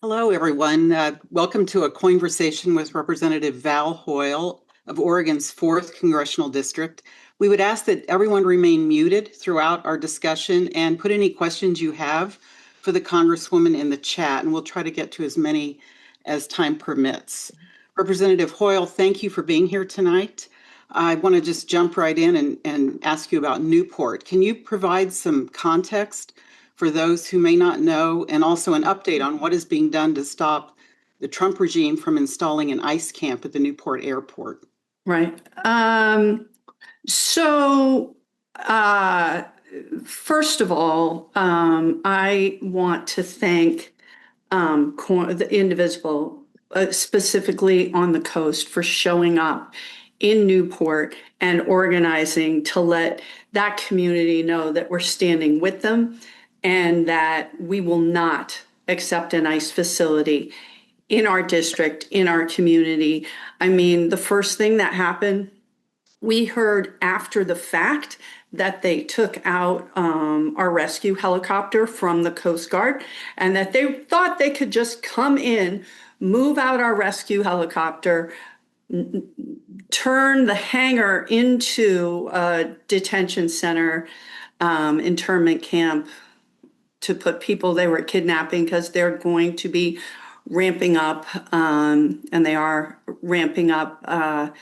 Hello, everyone. Welcome to a COINversation with Representative Val Hoyle of Oregon's 4th Congressional District. We would ask that everyone remain muted throughout our discussion and put any questions you have for the Congresswoman in the chat, and we'll try to get to as many as time permits. Representative Hoyle, thank you for being here tonight. I want to just jump right in and ask you about Newport. Can you provide some context for those who may not know, and also an update on what is being done to stop the Trump regime from installing an ICE camp at the Newport airport? Right. So, first of all, I want to thank the Indivisible, specifically on the coast, for showing up in Newport and organizing to let that community know that we're standing with them and that we will not accept an ICE facility in our district, in our community. I mean, the first thing that happened, we heard after the fact that they took out our rescue helicopter from the Coast Guard and that they thought they could just come in, move out our rescue helicopter, turn the hangar into a detention center, internment camp to put people they were kidnapping, because they're going to be ramping up, and they are ramping up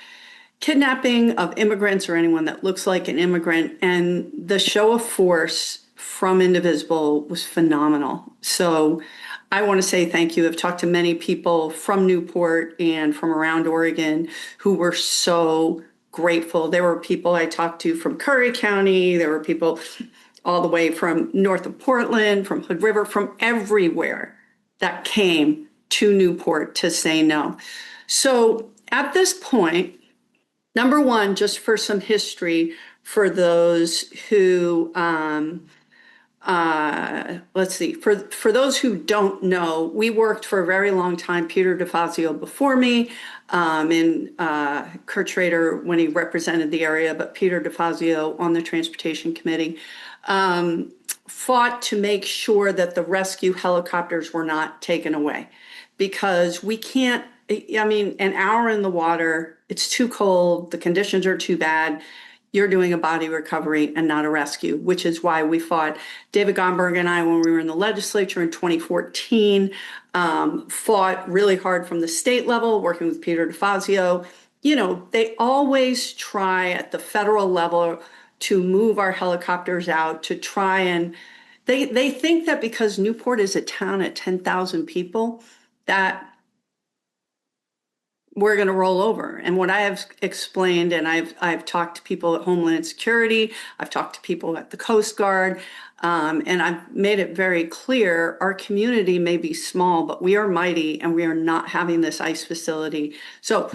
kidnapping of immigrants or anyone that looks like an immigrant. And the show of force from Indivisible was phenomenal. So I want to say thank you. I've talked to many people from Newport and from around Oregon who were so grateful. There were people I talked to from Curry County. There were people all the way from north of Portland, from Hood River, from everywhere that came to Newport to say no. So at this point, number one, just for some history for those who, let's see, for those who don't know, we worked for a very long time, Peter DeFazio before me, and Kurt Schrader when he represented the area, but Peter DeFazio on the Transportation Committee, fought to make sure that the rescue helicopters were not taken away, because we can't, I mean, an hour in the water, it's too cold, the conditions are too bad. You're doing a body recovery and not a rescue, which is why we fought. David Gomberg and I, when we were in the legislature in 2014, fought really hard from the state level, working with Peter DeFazio. You know, they always try at the federal level to move our helicopters out, to try and they think that because Newport is a town at 10,000 people, that we're going to roll over. And what I have explained, and I've talked to people at Homeland Security, I've talked to people at the Coast Guard, and I've made it very clear, our community may be small, but we are mighty, and we are not having this ICE facility. So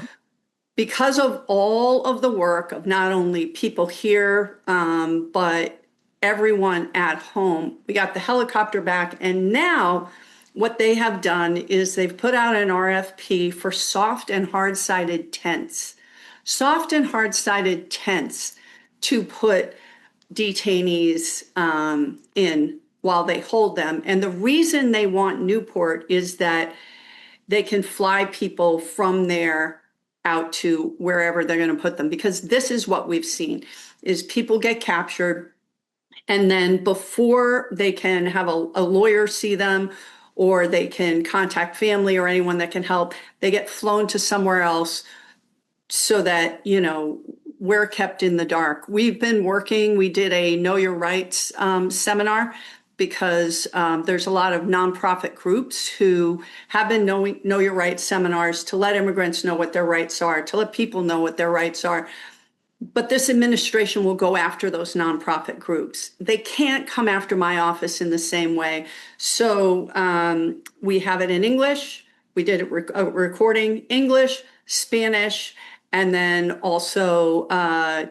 because of all of the work of not only people here, but everyone at home, we got the helicopter back. And now what they have done is they've put out an RFP for soft and hard-sided tents. Soft and hard-sided tents to put detainees in while they hold them. And the reason they want Newport is that they can fly people from there out to wherever they're going to put them, because this is what we've seen is people get captured, and then before they can have a lawyer see them or they can contact family or anyone that can help, they get flown to somewhere else so that, you know, we're kept in the dark. We've been working, we did a Know Your Rights seminar, because there's a lot of nonprofit groups who have been Know Your Rights seminars to let immigrants know what their rights are, to let people know what their rights are. But this administration will go after those nonprofit groups. They can't come after my office in the same way. So we have it in English. We did a recording English, Spanish, and then also a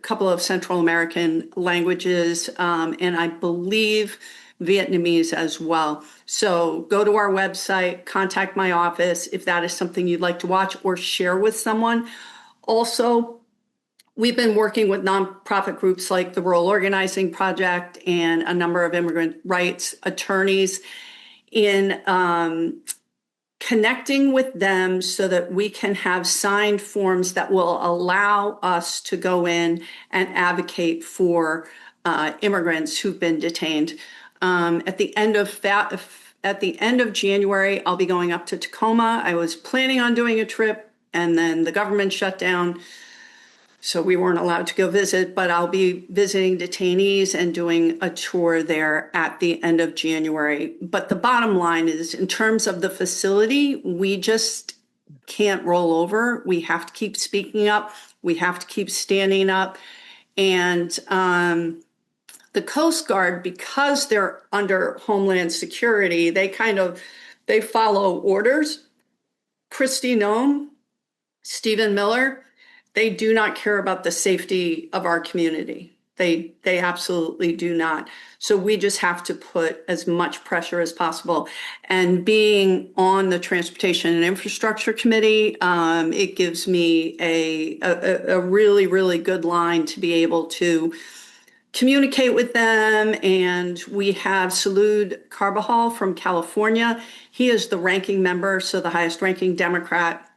couple of Central American languages, and I believe Vietnamese as well. So go to our website, contact my office if that is something you'd like to watch or share with someone. Also, we've been working with nonprofit groups like the Rural Organizing Project and a number of immigrant rights attorneys in connecting with them so that we can have signed forms that will allow us to go in and advocate for immigrants who've been detained. At the end of January, I'll be going up to Tacoma. I was planning on doing a trip, and then the government shut down, so we weren't allowed to go visit, but I'll be visiting detainees and doing a tour there at the end of January. But the bottom line is, in terms of the facility, we just can't roll over. We have to keep speaking up. We have to keep standing up. And the Coast Guard, because they're under Homeland Security, they follow orders. Kristi Noem, Stephen Miller, they do not care about the safety of our community. They absolutely do not. So we just have to put as much pressure as possible. And being on the Transportation and Infrastructure Committee, it gives me a really, really good line to be able to communicate with them. And we have Salud Carbajal from California. He is the ranking member, so the highest ranking Democrat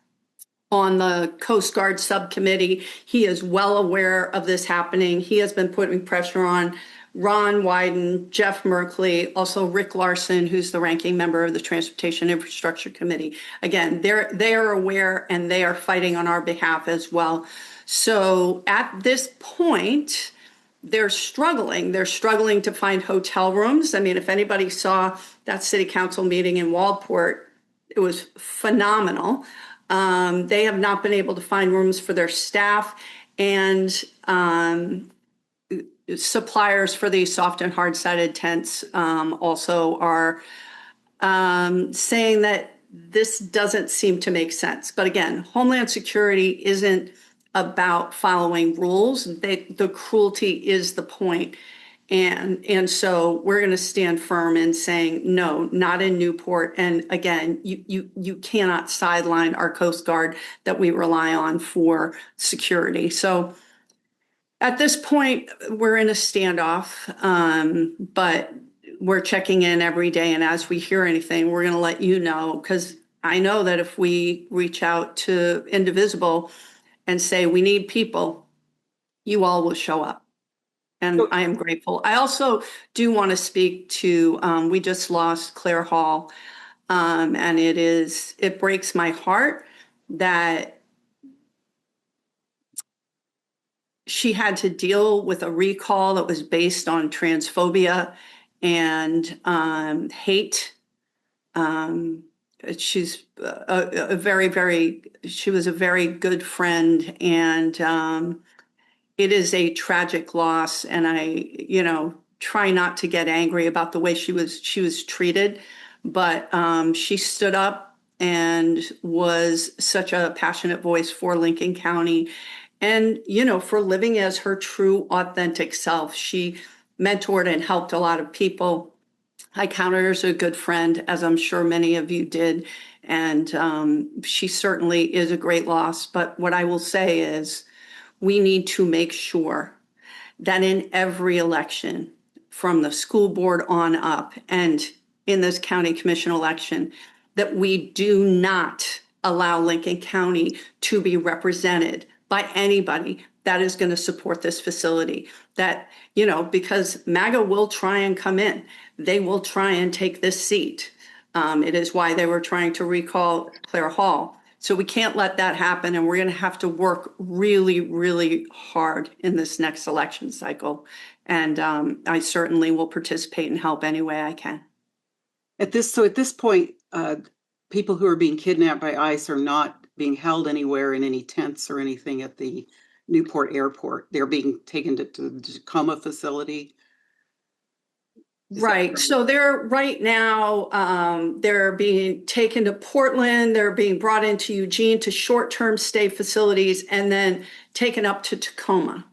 on the Coast Guard subcommittee. He is well aware of this happening. He has been putting pressure on Ron Wyden, Jeff Merkley, also Rick Larson, who's the ranking member of the Transportation Infrastructure Committee. Again, they are aware and they are fighting on our behalf as well. So at this point, they're struggling. They're struggling to find hotel rooms. I mean, if anybody saw that city council meeting in Waldport, it was phenomenal. They have not been able to find rooms for their staff, and suppliers for these soft and hard-sided tents also are saying that this doesn't seem to make sense. But again, Homeland Security isn't about following rules. The cruelty is the point. And so we're going to stand firm in saying, no, not in Newport. And again, you cannot sideline our Coast Guard that we rely on for security. So at this point, we're in a standoff, but we're checking in every day. And as we hear anything, we're going to let you know, because I know that if we reach out to Indivisible and say we need people, you all will show up. And I am grateful. I also do want to speak to, we just lost Claire Hall, and it breaks my heart that she had to deal with a recall that was based on transphobia and hate. She's she was a very good friend, and it is a tragic loss, and I, try not to get angry about the way she was treated, but she stood up and was such a passionate voice for Lincoln County, and for living as her true, authentic self. She mentored and helped a lot of people. I counted her as a good friend, as I'm sure many of you did, and she certainly is a great loss. But what I will say is, we need to make sure that in every election, from the school board on up and in this county commission election, that we do not allow Lincoln County to be represented by anybody that is going to support this facility. That, because MAGA will try and come in. They will try and take this seat. It is why they were trying to recall Claire Hall. So we can't let that happen, and we're going to have to work really, really hard in this next election cycle. And I certainly will participate and help any way I can. At this point, people who are being kidnapped by ICE are not being held anywhere in any tents or anything at the Newport airport. They're being taken to the Tacoma facility. Right. So they're right now, they're being taken to Portland. They're being brought into Eugene to short-term stay facilities and then taken up to Tacoma.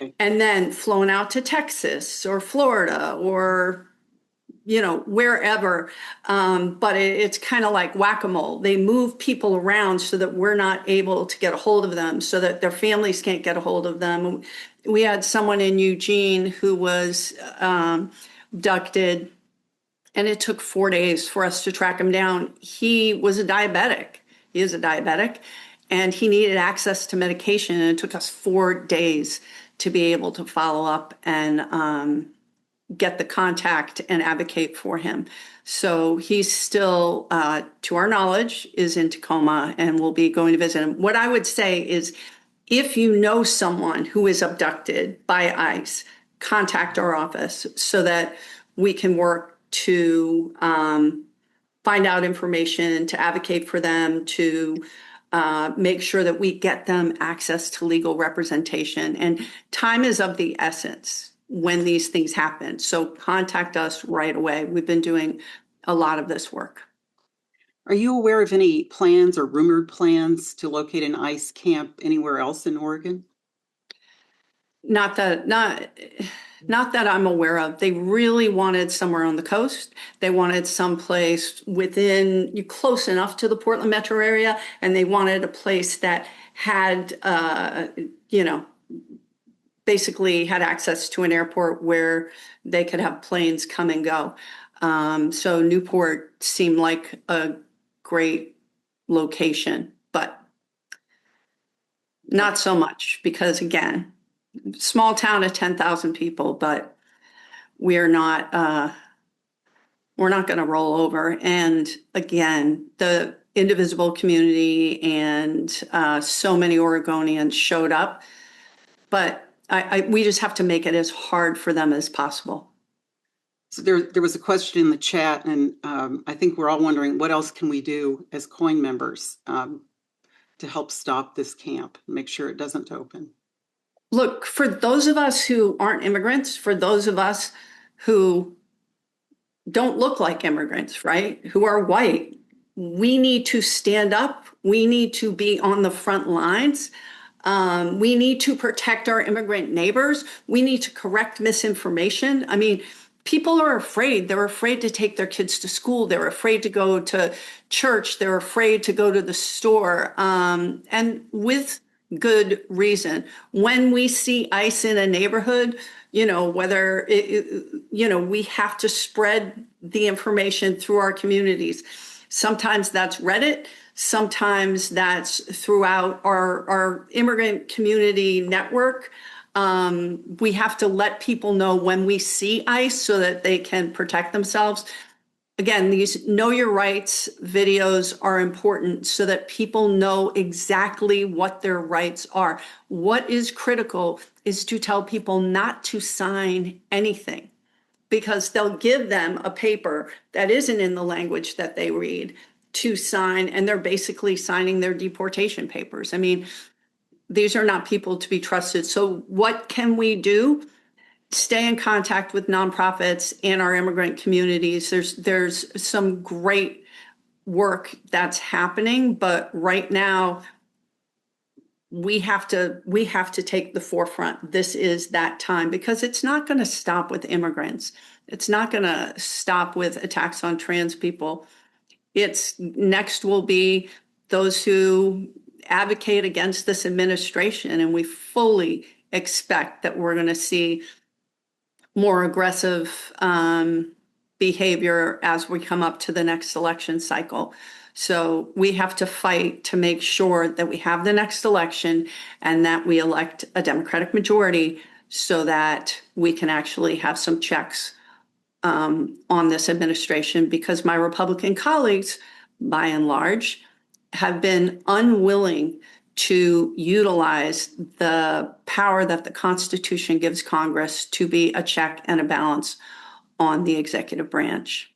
Okay. And then flown out to Texas or Florida or, wherever. But it's kind of like whack-a-mole. They move people around so that we're not able to get a hold of them, so that their families can't get a hold of them. We had someone in Eugene who was abducted And it took 4 days for us to track him down. He was a diabetic. He is a diabetic, and he needed access to medication. And it took us 4 days to be able to follow up and get the contact and advocate for him. So he's still, to our knowledge, is in Tacoma, and we'll be going to visit him. What I would say is, if you know someone who is abducted by ICE, contact our office so that we can work to find out information, to advocate for them, to make sure that we get them access to legal representation. And time is of the essence when these things happen. So contact us right away. We've been doing a lot of this work. Are you aware of any plans or rumored plans to locate an ICE camp anywhere else in Oregon? Not that I'm aware of. They really wanted somewhere on the coast. They wanted someplace close enough to the Portland metro area, and they wanted a place that had, basically had access to an airport where they could have planes come and go. So Newport seemed like a great location, but not so much because, again, small town of 10,000 people, but we're not going to roll over. And again, the indivisible community and so many Oregonians showed up, but we just have to make it as hard for them as possible. So there was a question in the chat, and I think we're all wondering, what else can we do as COIN members to help stop this camp, make sure it doesn't open? Look, for those of us who aren't immigrants, for those of us who don't look like immigrants, right, who are white, we need to stand up. We need to be on the front lines. We need to protect our immigrant neighbors. We need to correct misinformation. I mean, people are afraid. They're afraid to take their kids to school. They're afraid to go to church. They're afraid to go to the store. And with good reason. When we see ICE in a neighborhood, we have to spread the information through our communities. Sometimes that's Reddit. Sometimes that's throughout our immigrant community network. We have to let people know when we see ICE so that they can protect themselves. Again, these Know Your Rights videos are important so that people know exactly what their rights are. What is critical is to tell people not to sign anything, because they'll give them a paper that isn't in the language that they read to sign, and they're basically signing their deportation papers. I mean, these are not people to be trusted. So what can we do? Stay in contact with nonprofits and our immigrant communities. There's some great work that's happening, but right now we have to take the forefront. This is that time, because it's not going to stop with immigrants. It's not going to stop with attacks on trans people. It's next will be those who advocate against this administration, and we fully expect that we're going to see more aggressive behavior as we come up to the next election cycle. So we have to fight to make sure that we have the next election and that we elect a Democratic majority so that we can actually have some checks on this administration, because my Republican colleagues, by and large, have been unwilling to utilize the power that the Constitution gives Congress to be a check and a balance on the executive branch.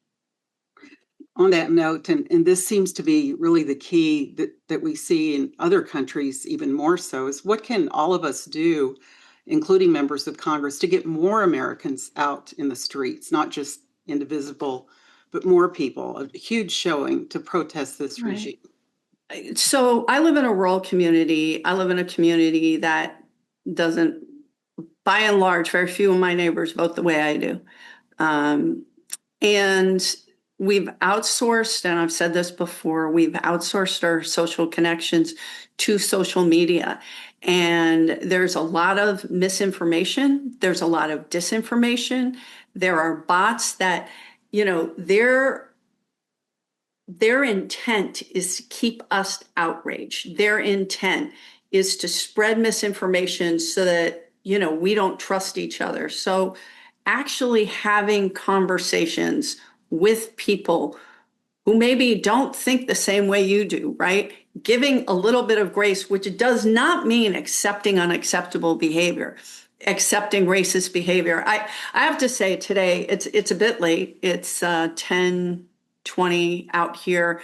On that note, and this seems to be really the key that we see in other countries even more so, is what can all of us do, including members of Congress, to get more Americans out in the streets, not just indivisible, but more people, a huge showing to protest this regime. So I live in a rural community. I live in a community that doesn't, by and large, very few of my neighbors vote the way I do. And we've outsourced, and I've said this before, we've outsourced our social connections to social media. And there's a lot of misinformation. There's a lot of disinformation. There are bots that their intent is to keep us outraged. Their intent is to spread misinformation so that, we don't trust each other. So actually having conversations with people who maybe don't think the same way you do, right? Giving a little bit of grace, which does not mean accepting unacceptable behavior, accepting racist behavior. I have to say today, it's a bit late. It's 10:20 out here.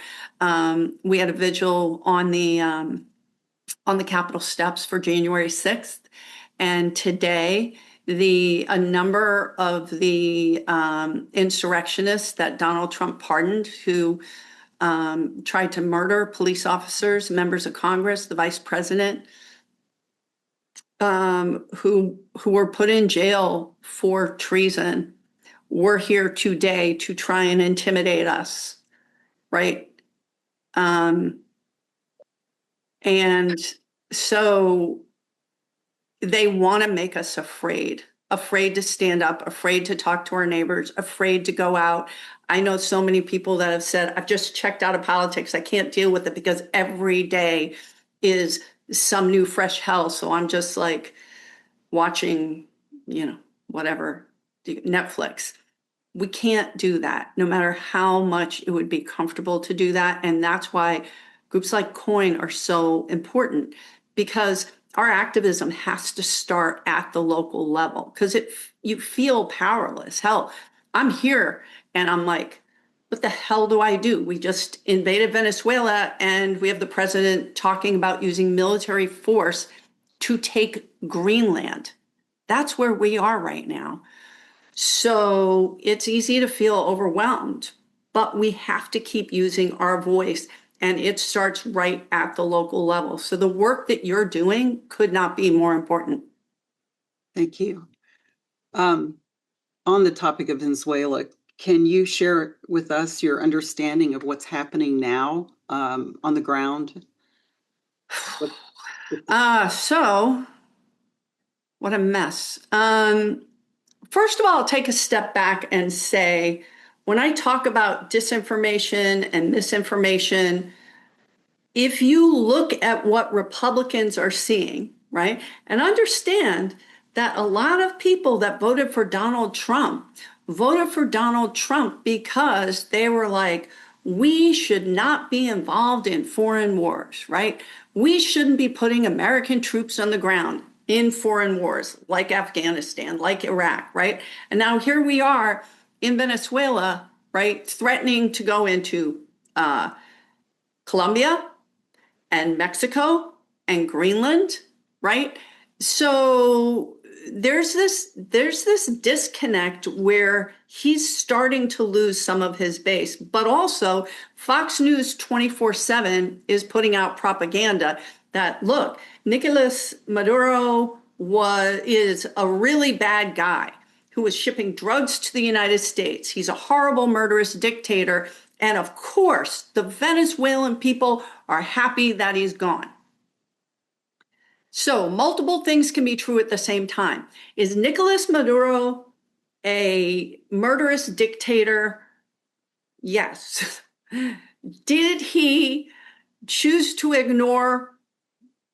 We had a vigil on the Capitol steps for January 6th. And today, a number of the insurrectionists that Donald Trump pardoned who tried to murder police officers, members of Congress, the vice president, who were put in jail for treason, were here today to try and intimidate us, right? And so they want to make us afraid to stand up, afraid to talk to our neighbors, afraid to go out. I know so many people that have said, I've just checked out of politics. I can't deal with it because every day is some new fresh hell. So I'm just like watching, whatever, Netflix. We can't do that, no matter how much it would be comfortable to do that. And that's why groups like COIN are so important, because our activism has to start at the local level, because you feel powerless. Hell, I'm here and I'm like, what the hell do I do? We just invaded Venezuela and we have the president talking about using military force to take Greenland. That's where we are right now. So it's easy to feel overwhelmed, but we have to keep using our voice, and it starts right at the local level. So the work that you're doing could not be more important. Thank you. On the topic of Venezuela, can you share with us your understanding of what's happening now on the ground? So what a mess. First of all, I'll take a step back and say, when I talk about disinformation and misinformation, if you look at what Republicans are seeing, right, and understand that a lot of people that voted for Donald Trump because they were like, we should not be involved in foreign wars, right? We shouldn't be putting American troops on the ground in foreign wars like Afghanistan, like Iraq, right? And now here we are in Venezuela, right, threatening to go into Colombia and Mexico and Greenland, right? So there's this disconnect where he's starting to lose some of his base, but also Fox News 24/7 is putting out propaganda that, look, Nicolas Maduro is a really bad guy who was shipping drugs to the United States. He's a horrible, murderous dictator. And of course, the Venezuelan people are happy that he's gone. So multiple things can be true at the same time. Is Nicolas Maduro a murderous dictator? Yes. Did he choose to ignore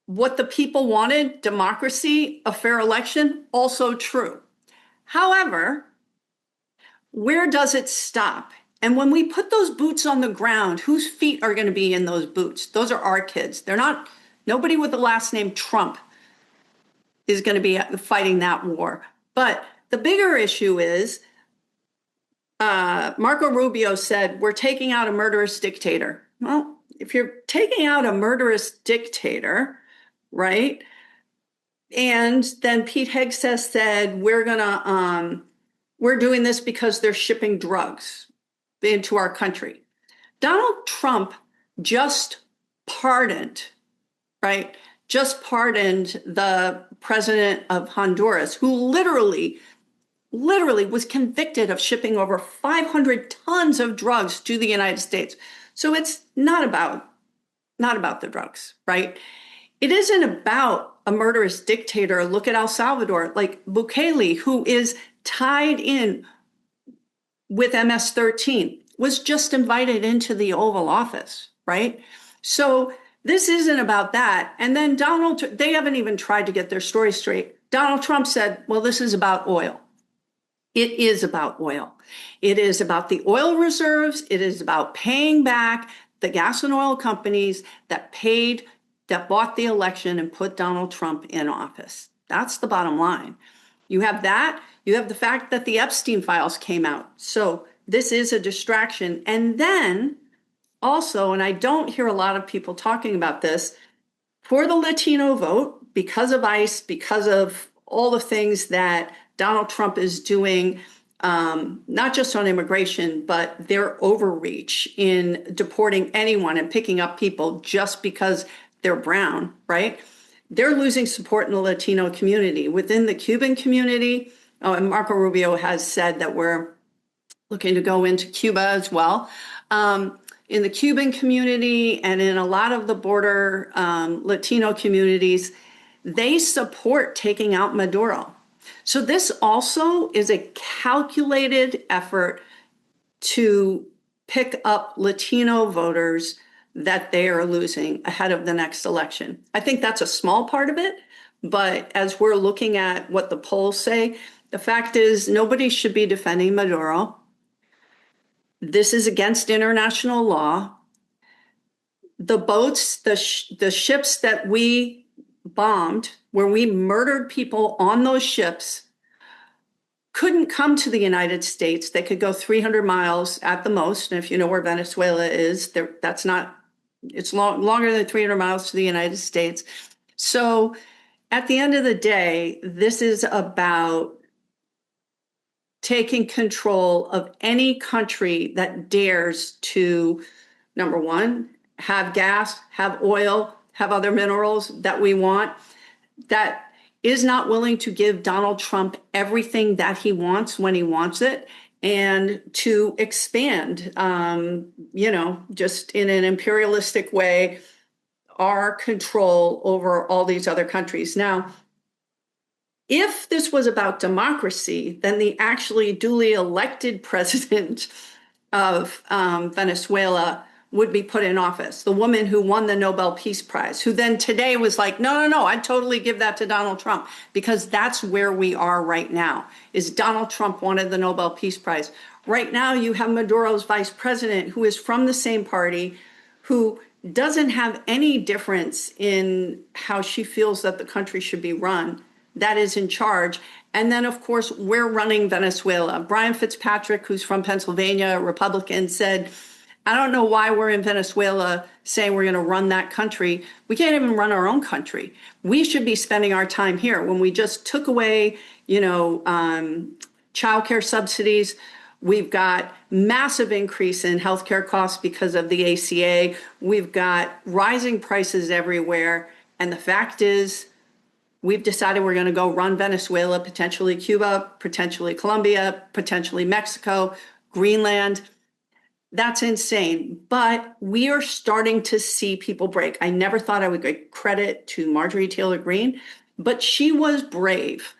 what the people wanted? Democracy, a fair election? Also true. However, where does it stop? And when we put those boots on the ground, whose feet are going to be in those boots? Those are our kids. They're not, nobody with the last name Trump is going to be fighting that war. But the bigger issue is, Marco Rubio said, we're taking out a murderous dictator. Well, if you're taking out a murderous dictator, right? And then Pete Hegseth said, we're doing this because they're shipping drugs into our country. Donald Trump just pardoned, right? Just pardoned the president of Honduras, who literally was convicted of shipping over 500 tons of drugs to the United States. So it's not about the drugs, right? It isn't about a murderous dictator. Look at El Salvador, like Bukele, who is tied in with MS-13 was just invited into the Oval Office, right? So this isn't about that. And then they haven't even tried to get their story straight. Donald Trump said, well, this is about oil. It is about oil. It is about the oil reserves. It is about paying back the gas and oil companies that bought the election and put Donald Trump in office. That's the bottom line. You have that. You have the fact that the Epstein files came out. So this is a distraction. And then also, and I don't hear a lot of people talking about this, for the Latino vote, because of ICE, because of all the things that Donald Trump is doing, not just on immigration, but their overreach in deporting anyone and picking up people just because they're brown, right? They're losing support in the Latino community. Within the Cuban community, and Marco Rubio has said that we're looking to go into Cuba as well. In the Cuban community and in a lot of the border Latino communities, they support taking out Maduro. So this also is a calculated effort to pick up Latino voters that they are losing ahead of the next election. I think that's a small part of it, but as we're looking at what the polls say, the fact is nobody should be defending Maduro. This is against international law. The boats, the ships that we bombed, where we murdered people on those ships, couldn't come to the United States. They could go 300 miles at the most. And if you know where Venezuela is, it's longer than 300 miles to the United States. So at the end of the day, this is about taking control of any country that dares to, number one, have gas, have oil, have other minerals that we want, that is not willing to give Donald Trump everything that he wants when he wants it, and to expand, just in an imperialistic way, our control over all these other countries. Now, if this was about democracy, then the actually duly elected president of Venezuela would be put in office. The woman who won the Nobel Peace Prize, who then today was like, no, I'd totally give that to Donald Trump, because that's where we are right now, is Donald Trump wanted the Nobel Peace Prize. Right now, you have Maduro's vice president, who is from the same party, who doesn't have any difference in how she feels that the country should be run, that is in charge. And then, of course, we're running Venezuela. Brian Fitzpatrick, who's from Pennsylvania, a Republican, said, I don't know why we're in Venezuela saying we're going to run that country. We can't even run our own country. We should be spending our time here. When we just took away, childcare subsidies, we've got massive increase in healthcare costs because of the ACA. We've got rising prices everywhere. And the fact is, we've decided we're going to go run Venezuela, potentially Cuba, potentially Colombia, potentially Mexico, Greenland. That's insane. But we are starting to see people break. I never thought I would give credit to Marjorie Taylor Greene, but she was brave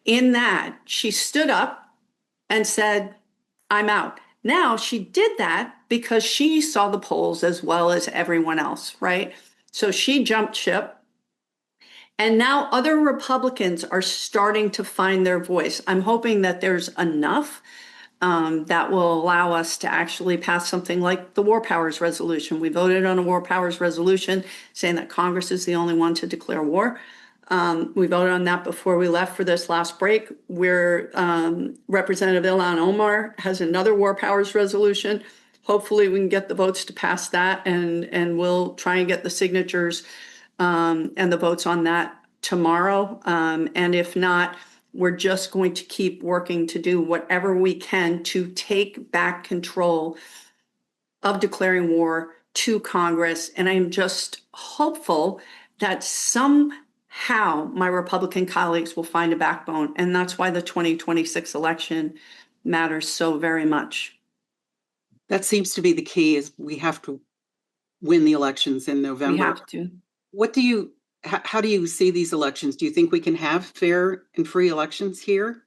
in that she stood up and said, I'm out. Now, she did that because she saw the polls as well as everyone else, right? So she jumped ship. And now other Republicans are starting to find their voice. I'm hoping that there's enough that will allow us to actually pass something like the War Powers Resolution. We voted on a War Powers Resolution saying that Congress is the only one to declare war. We voted on that before we left for this last break, where Representative Ilhan Omar has another War Powers Resolution. Hopefully we can get the votes to pass that, and we'll try and get the signatures and the votes on that tomorrow. And if not, we're just going to keep working to do whatever we can to take back control of declaring war to Congress. And I'm just hopeful that somehow my Republican colleagues will find a backbone. And that's why the 2026 election matters so very much. That seems to be the key, is we have to win the elections in November. We have to. How do you see these elections? Do you think we can have fair and free elections here?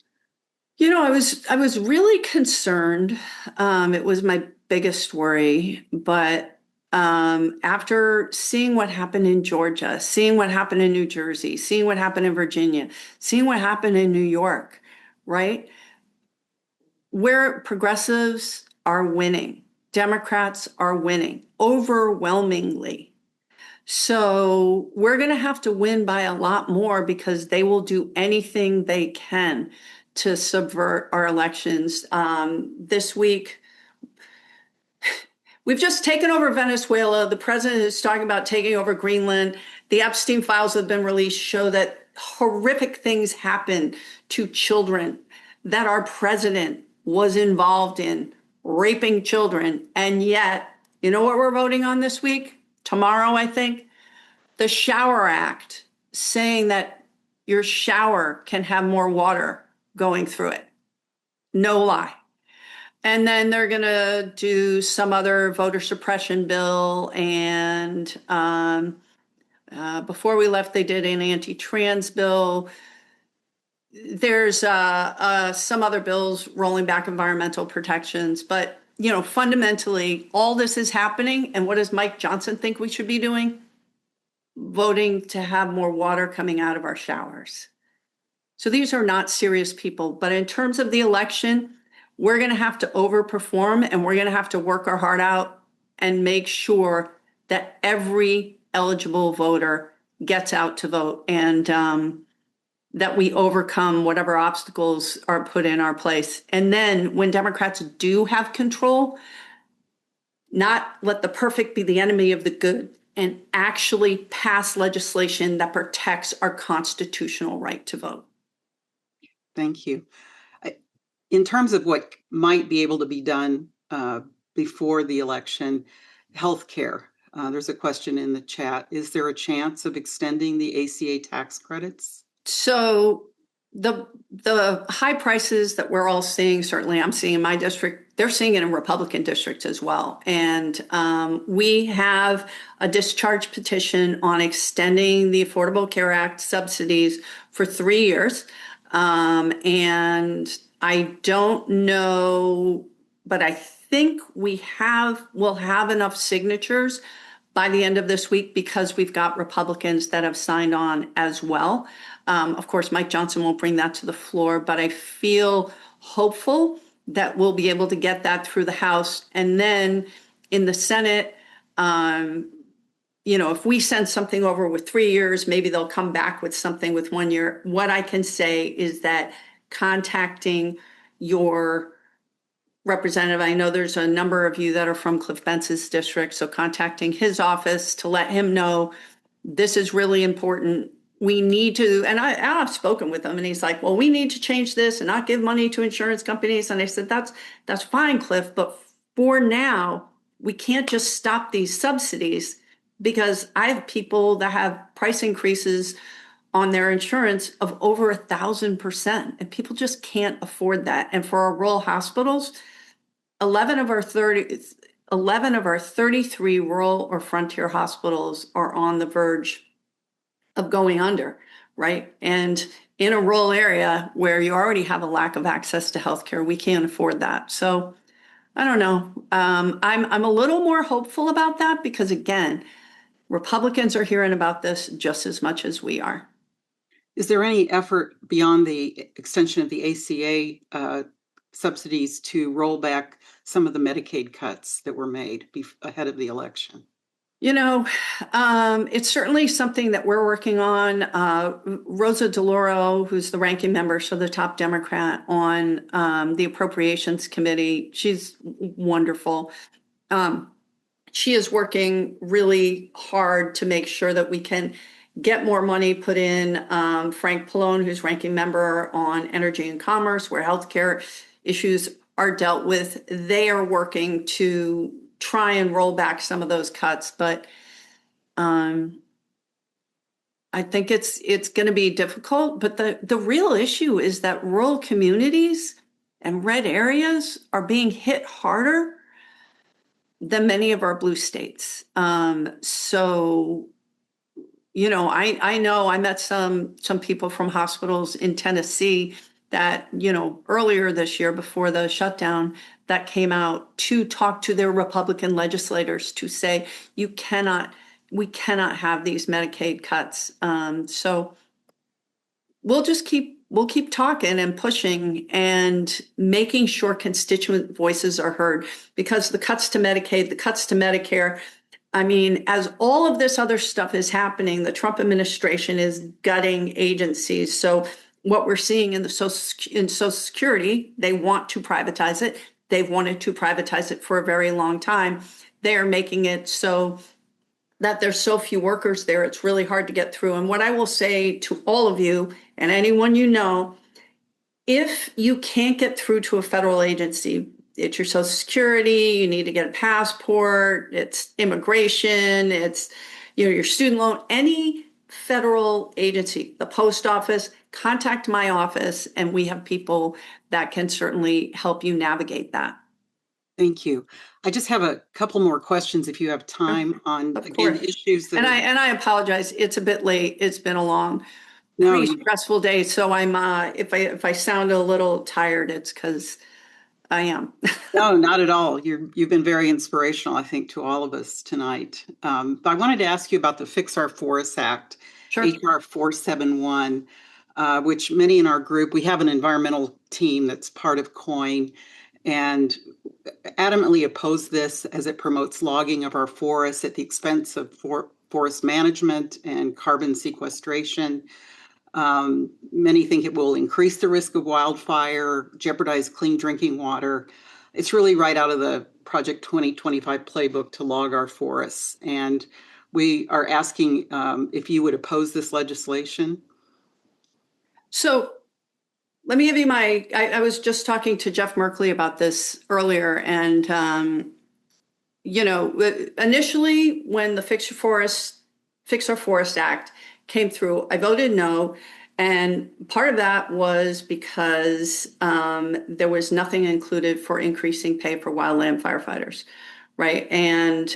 I was really concerned. It was my biggest worry, but after seeing what happened in Georgia, seeing what happened in New Jersey, seeing what happened in Virginia, seeing what happened in New York, right? Where progressives are winning, Democrats are winning overwhelmingly. So we're going to have to win by a lot more because they will do anything they can to subvert our elections. This week, we've just taken over Venezuela. The president is talking about taking over Greenland. The Epstein files that have been released show that horrific things happen to children, that our president was involved in raping children. And yet, you know what we're voting on this week? Tomorrow, I think the Shower Act, saying that your shower can have more water going through it. No lie. And then they're going to do some other voter suppression bill. And before we left, they did an anti-trans bill. There's some other bills rolling back environmental protections. But, fundamentally, all this is happening. And what does Mike Johnson think we should be doing? Voting to have more water coming out of our showers. So these are not serious people. But in terms of the election, we're going to have to overperform and we're going to have to work our heart out and make sure that every eligible voter gets out to vote and that we overcome whatever obstacles are put in our place. And then when Democrats do have control, not let the perfect be the enemy of the good and actually pass legislation that protects our constitutional right to vote. Thank you. In terms of what might be able to be done before the election, healthcare. There's a question in the chat. Is there a chance of extending the ACA tax credits? So the high prices that we're all seeing, certainly I'm seeing in my district, they're seeing it in Republican districts as well. And we have a discharge petition on extending the Affordable Care Act subsidies for 3 years. And I don't know, but I think we'll have enough signatures by the end of this week because we've got Republicans that have signed on as well. Of course, Mike Johnson won't bring that to the floor, but I feel hopeful that we'll be able to get that through the House. And then in the Senate, if we send something over with 3 years, maybe they'll come back with something with 1 year. What I can say is that contacting your representative, I know there's a number of you that are from Cliff Bence's district, so contacting his office to let him know this is really important. We need to, and I've spoken with him and he's like, well, we need to change this and not give money to insurance companies. And I said, that's fine, Cliff, but for now, we can't just stop these subsidies because I have people that have price increases on their insurance of over 1,000%, and people just can't afford that. And for our rural hospitals, 11 of our 33 rural or frontier hospitals are on the verge of going under, right? And in a rural area where you already have a lack of access to healthcare, we can't afford that. So I don't know. I'm a little more hopeful about that because, again, Republicans are hearing about this just as much as we are. Is there any effort beyond the extension of the ACA subsidies to roll back some of the Medicaid cuts that were made ahead of the election? It's certainly something that we're working on. Rosa DeLauro, who's the ranking member, so the top Democrat on the Appropriations Committee, she's wonderful. She is working really hard to make sure that we can get more money put in. Frank Pallone, who's ranking member on Energy and Commerce, where healthcare issues are dealt with, they are working to try and roll back some of those cuts. But I think it's going to be difficult. But the real issue is that rural communities and red areas are being hit harder than many of our blue states. I know I met some people from hospitals in Tennessee that, earlier this year before the shutdown, that came out to talk to their Republican legislators to say, we cannot have these Medicaid cuts. So we'll keep talking and pushing and making sure constituent voices are heard, because the cuts to Medicaid, the cuts to Medicare, I mean, as all of this other stuff is happening, the Trump administration is gutting agencies. So what we're seeing in Social Security, they want to privatize it. They've wanted to privatize it for a very long time. They are making it so that there's so few workers there, it's really hard to get through. And what I will say to all of you and anyone you know, if you can't get through to a federal agency, it's your Social Security, you need to get a passport, it's immigration, it's your student loan, any federal agency, the post office, contact my office, and we have people that can certainly help you navigate that. Thank you. I just have a couple more questions if you have time on, again, issues that and I apologize. It's a bit late. It's been a long, pretty stressful day. So I'm if I sound a little tired, it's because I am. No, not at all. You've been very inspirational, I think, to all of us tonight. But I wanted to ask you about the Fix Our Forests Act, Sure. HR 471, which many in our group, we have an environmental team that's part of COIN, and adamantly oppose this as it promotes logging of our forests at the expense of forest management and carbon sequestration. Many think it will increase the risk of wildfire, jeopardize clean drinking water. It's really right out of the Project 2025 playbook to log our forests. And we are asking if you would oppose this legislation. So let me give you I was just talking to Jeff Merkley about this earlier. And, initially when the Fix Our Forest Act came through, I voted no. And part of that was because there was nothing included for increasing pay for wildland firefighters, right? And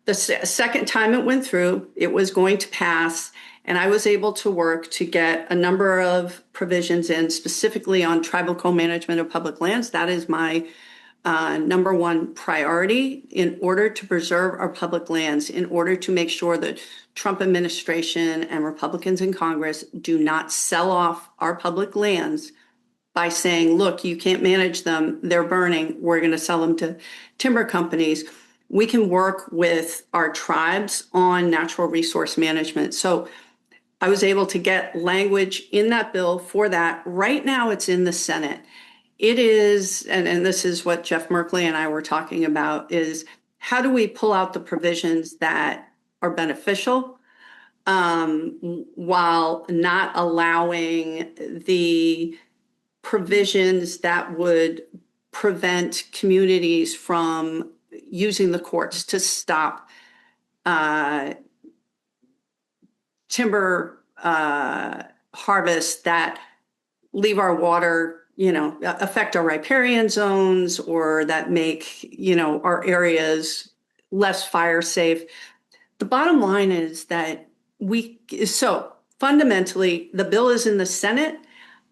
the second time it went through, it was going to pass. And I was able to work to get a number of provisions in, specifically on tribal co-management of public lands. That is my number one priority in order to preserve our public lands, in order to make sure that Trump administration and Republicans in Congress do not sell off our public lands by saying, look, you can't manage them, they're burning, we're going to sell them to timber companies. We can work with our tribes on natural resource management. So I was able to get language in that bill for that. Right now it's in the Senate. It is, and this is what Jeff Merkley and I were talking about, is how do we pull out the provisions that are beneficial while not allowing the provisions that would prevent communities from using the courts to stop timber harvest that leave our water, affect our riparian zones, or that make, our areas less fire safe. The bottom line is that so fundamentally, the bill is in the Senate.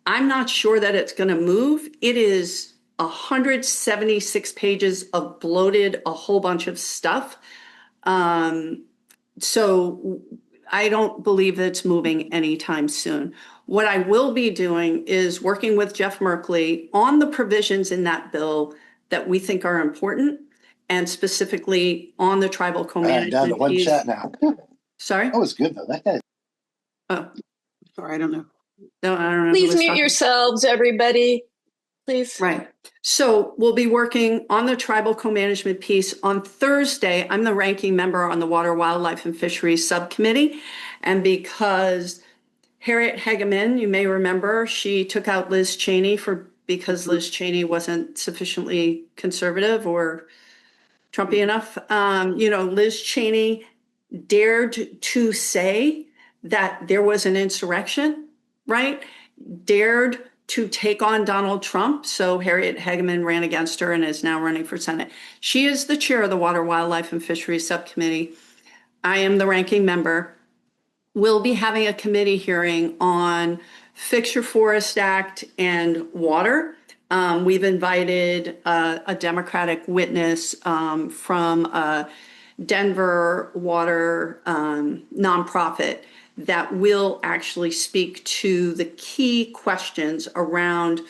I'm not sure that it's going to move. It is 176 pages of bloated, a whole bunch of stuff. So I don't believe that it's moving anytime soon. What I will be doing is working with Jeff Merkley on the provisions in that bill that we think are important, and specifically on the tribal co-management down to one piece. chat now. Sorry? That was good though. That guy. Oh, Sorry, I don't know. no, I don't know. Please mute yourselves, everybody. Please. Right. So we'll be working on the tribal co-management piece on Thursday. I'm the ranking member on the Water, Wildlife, and Fisheries Subcommittee. And because Harriet Hageman, you may remember, she took out Liz Cheney because Liz Cheney wasn't sufficiently conservative or Trumpy enough. Liz Cheney dared to say that there was an insurrection, right? Dared to take on Donald Trump. So Harriet Hageman ran against her and is now running for Senate. She is the chair of the Water, Wildlife, and Fisheries Subcommittee. I am the ranking member. We'll be having a committee hearing on Fix-Your Forest Act and water. We've invited a Democratic witness from a Denver water nonprofit that will actually speak to the key questions around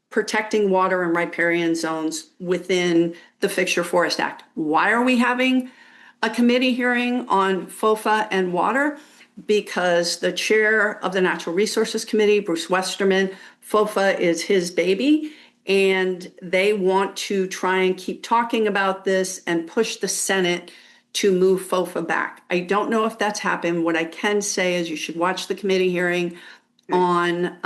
protecting water and riparian zones within the Fix-Your Forest Act. Why are we having a committee hearing on FOFA and water? Because the chair of the Natural Resources Committee, Bruce Westerman, FOFA is his baby, and they want to try and keep talking about this and push the Senate to move FOFA back. I don't know if that's happened. What I can say is you should watch the committee hearing on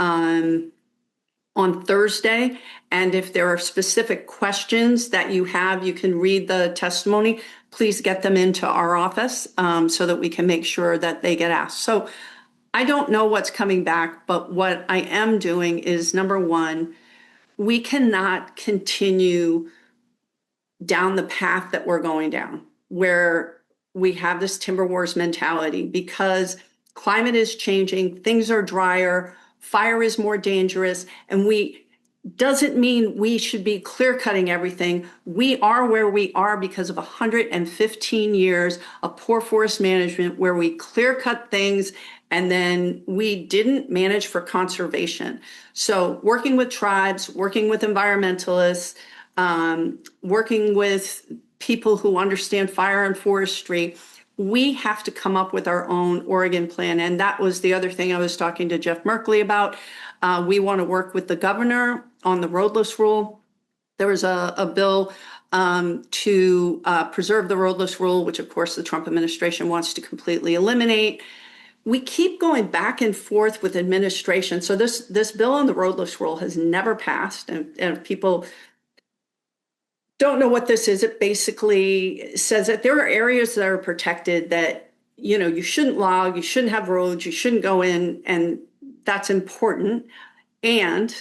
Thursday. And if there are specific questions that you have, you can read the testimony. Please get them into our office so that we can make sure that they get asked. So I don't know what's coming back, but what I am doing is, number one, we cannot continue down the path that we're going down, where we have this timber wars mentality, because climate is changing, things are drier, fire is more dangerous, and doesn't mean we should be clear cutting everything. We are where we are because of 115 years of poor forest management, where we clear cut things and then we didn't manage for conservation. So working with tribes, working with environmentalists, working with people who understand fire and forestry, we have to come up with our own Oregon plan. And that was the other thing I was talking to Jeff Merkley about. We want to work with the governor on the roadless rule. There was a bill to preserve the roadless rule, which of course the Trump administration wants to completely eliminate. We keep going back and forth with administration. So this bill on the roadless rule has never passed. And if people don't know what this is, it basically says that there are areas that are protected that, you shouldn't log, you shouldn't have roads, you shouldn't go in, and that's important. And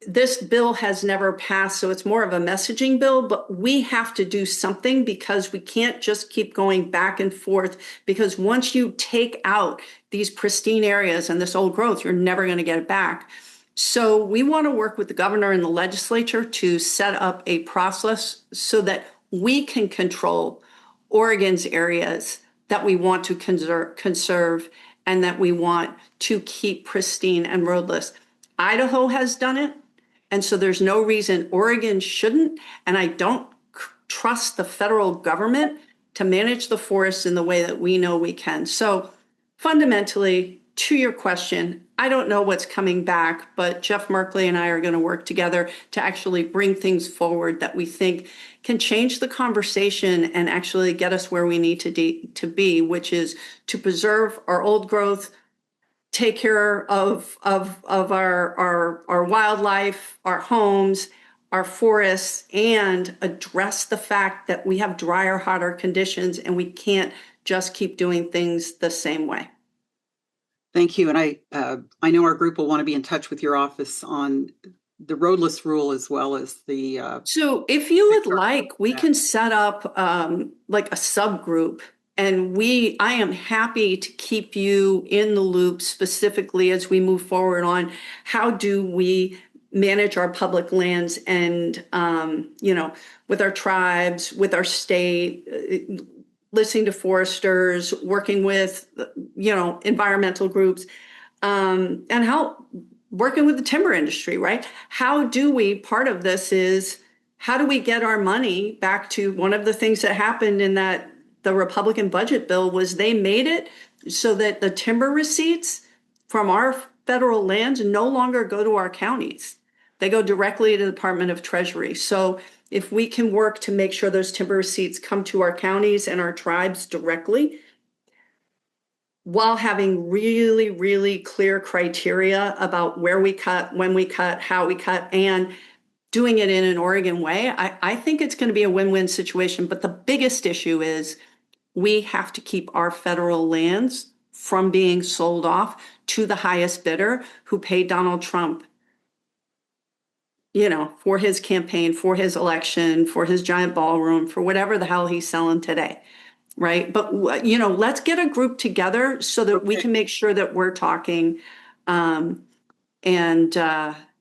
this bill has never passed, so it's more of a messaging bill, but we have to do something, because we can't just keep going back and forth, because once you take out these pristine areas and this old growth, you're never going to get it back. So we want to work with the governor and the legislature to set up a process so that we can control Oregon's areas that we want to conserve and that we want to keep pristine and roadless. Idaho has done it, and so there's no reason Oregon shouldn't. And I don't trust the federal government to manage the forests in the way that we know we can. So fundamentally, to your question, I don't know what's coming back, but Jeff Merkley and I are going to work together to actually bring things forward that we think can change the conversation and actually get us where we need to be, which is to preserve our old growth, take care of our wildlife, our homes, our forests, and address the fact that we have drier, hotter conditions, and we can't just keep doing things the same way. Thank you. And I know our group will want to be in touch with your office on the roadless rule as well as the. So if you would like, we can set up like a subgroup, and I am happy to keep you in the loop specifically as we move forward on how do we manage our public lands and, with our tribes, with our state, listening to foresters, working with, environmental groups, and working with the timber industry, right? Part of this is, how do we get our money back to one of the things that happened in the Republican budget bill was they made it so that the timber receipts from our federal lands no longer go to our counties. They go directly to the Department of Treasury. So if we can work to make sure those timber receipts come to our counties and our tribes directly, while having really, really clear criteria about where we cut, when we cut, how we cut, and doing it in an Oregon way, I think it's going to be a win-win situation. But the biggest issue is we have to keep our federal lands from being sold off to the highest bidder who paid Donald Trump, for his campaign, for his election, for his giant ballroom, for whatever the hell he's selling today. right? But, let's get a group together so that we Okay. can make sure that we're talking. And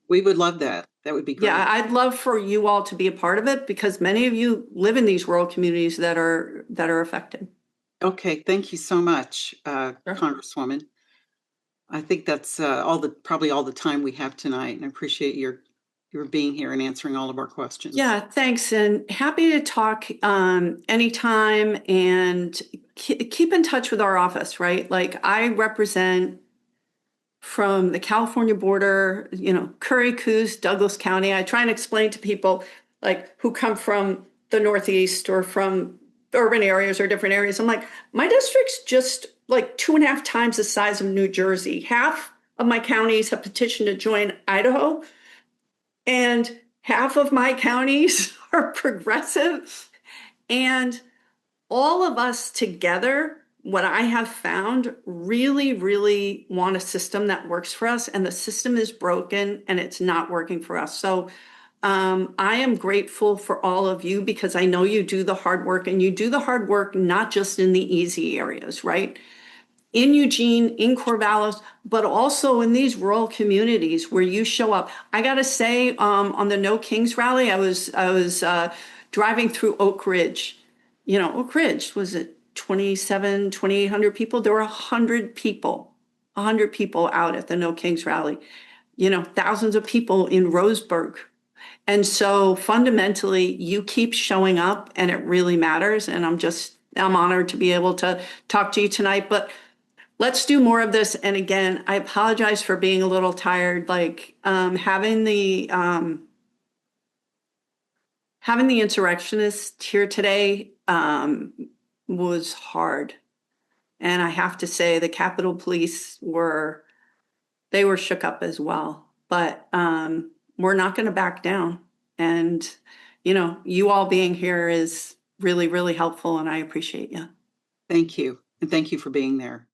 We would love that. That would be great. yeah, I'd love for you all to be a part of it because many of you live in these rural communities that are affected. Okay, thank you so much, Congresswoman. I think that's probably all the time we have tonight, and I appreciate your being here and answering all of our questions. Yeah, thanks, and happy to talk anytime. And keep in touch with our office, right? Like I represent from the California border, Curry, Coos, Douglas County. I try and explain to people like who come from the Northeast or from urban areas or different areas. I'm like, my district's just like 2.5 times the size of New Jersey. Half of my counties have petitioned to join Idaho, and half of my counties are progressive. And all of us together, what I have found, really, really want a system that works for us. And the system is broken and it's not working for us. So I am grateful for all of you because I know you do the hard work, and you do the hard work not just in the easy areas, right? In Eugene, in Corvallis, but also in these rural communities where you show up. I gotta say, on the No Kings rally, I was driving through Oak Ridge. Oak Ridge, was it 2,800 people? There were 100 people, 100 people out at the No Kings rally. Thousands of people in Roseburg. And so fundamentally, you keep showing up, and it really matters. And I'm honored to be able to talk to you tonight. But let's do more of this. And again, I apologize for being a little tired. Like having the insurrectionists here today was hard. And I have to say the Capitol Police were shook up as well. But we're not going to back down. And, you all being here is really, really helpful. And I appreciate you. Thank you. And thank you for being there.